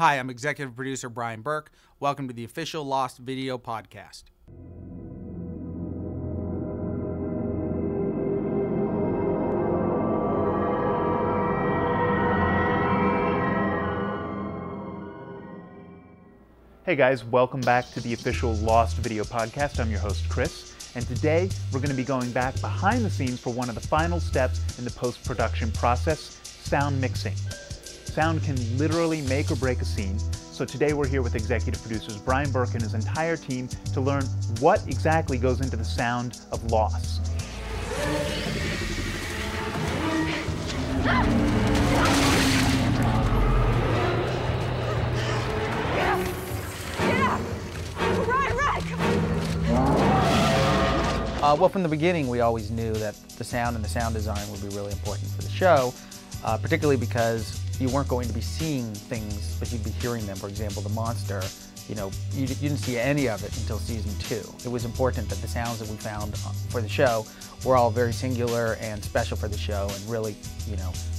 Hi, I'm executive producer Bryan Burk. Welcome to the official Lost Video podcast. Hey guys, welcome back to the official Lost Video podcast. I'm your host, Chris, and today we're going to be going back behind the scenes for one of the final steps in the post-production process, sound mixing. Sound can literally make or break a scene, so today we're here with executive producers Bryan Burk and his entire team to learn what exactly goes into the sound of loss. Well, from the beginning, we always knew that the sound and the sound design would be really important for the show, particularly because you weren't going to be seeing things, but you'd be hearing them. For example, the monster, you didn't see any of it until season 2. It was important that the sounds that we found for the show were all very singular and special for the show, and really,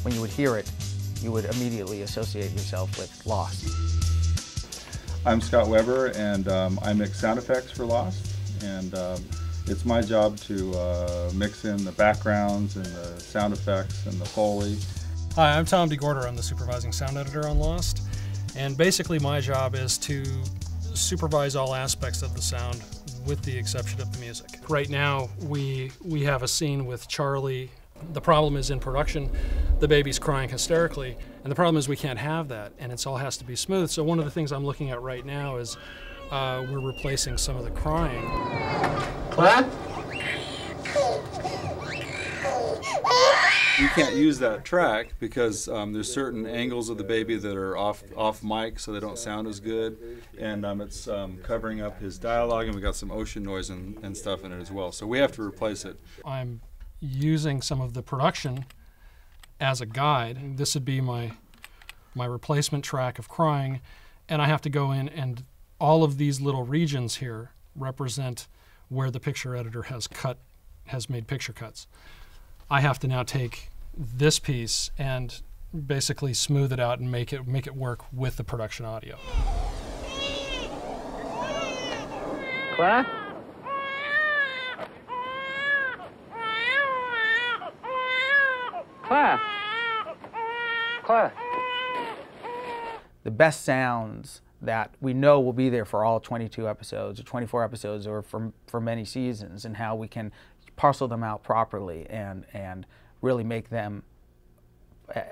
when you would hear it, you would immediately associate yourself with Lost. I'm Scott Weber, and I mix sound effects for Lost, and it's my job to mix in the backgrounds and the sound effects and the Foley. Hi, I'm Tom DeGorder. I'm the supervising sound editor on Lost, and basically my job is to supervise all aspects of the sound with the exception of the music. Right now we have a scene with Charlie. The problem is in production, the baby's crying hysterically, and the problem is we can't have that, and it all has to be smooth. So one of the things I'm looking at right now is we're replacing some of the crying. What? You can't use that track because there's certain angles of the baby that are off mic, so they don't sound as good, and it's covering up his dialogue, and we got some ocean noise and stuff in it as well. So we have to replace it. I'm using some of the production as a guide. This would be my replacement track of crying, and I have to go in, and all of these little regions here represent where the picture editor has made picture cuts. I have to now take this piece and basically smooth it out and make it work with the production audio. Claire? Claire? Claire? The best sounds that we know will be there for all 22 episodes or 24 episodes or for many seasons, and how we can parcel them out properly and really make them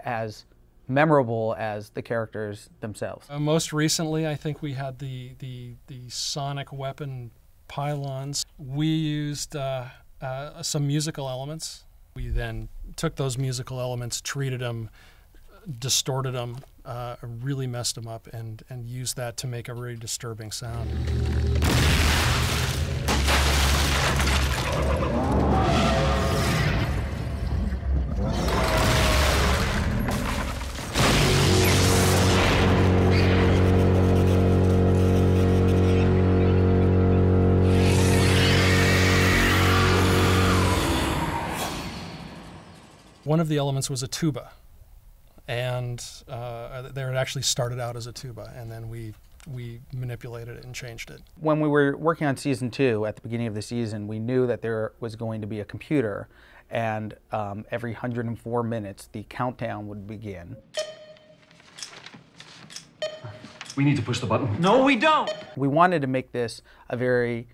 as memorable as the characters themselves. Most recently, I think we had the sonic weapon pylons. We used some musical elements. We then took those musical elements, treated them, distorted them, really messed them up, and used that to make a really disturbing sound. One of the elements was a tuba, and they had actually started out as a tuba, and then we manipulated it and changed it. When we were working on season 2, at the beginning of the season, we knew that there was going to be a computer, and every 104 minutes, the countdown would begin. We need to push the button. No, we don't! We wanted to make this a very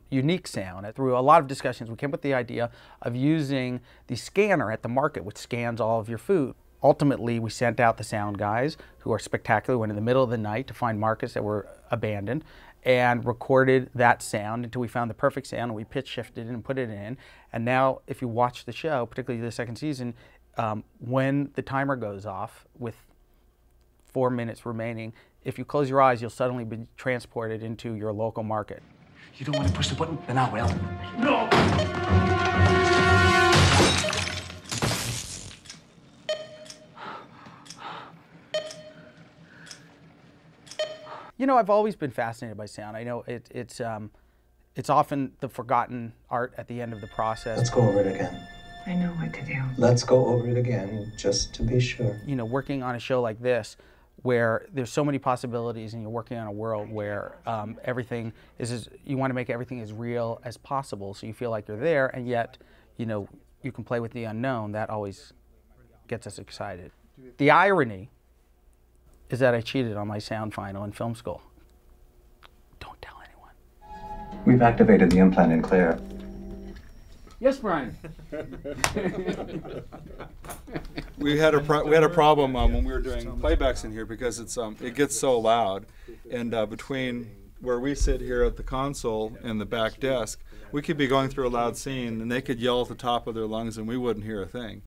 unique sound. Through a lot of discussions, we came up with the idea of using the scanner at the market, which scans all of your food. Ultimately, we sent out the sound guys, who are spectacular, went in the middle of the night to find markets that were abandoned, and recorded that sound until we found the perfect sound, and we pitch shifted it and put it in. And now, if you watch the show, particularly the second season, when the timer goes off with 4 minutes remaining, if you close your eyes, you'll suddenly be transported into your local market. You don't want to push the button? Then I will. No! I've always been fascinated by sound. I know it's often the forgotten art at the end of the process. Let's go over it again. I know what to do. Let's go over it again, just to be sure. Working on a show like this, where there's so many possibilities and you're working on a world where everything you want to make everything as real as possible, so you feel like you're there, and yet, you know, you can play with the unknown. That always gets us excited. The irony is that I cheated on my sound final in film school. Don't tell anyone. We've activated the implant in Claire. Yes, Brian. We had a problem when we were doing playbacks in here because it gets so loud, and between where we sit here at the console and the back desk, we could be going through a loud scene and they could yell at the top of their lungs and we wouldn't hear a thing.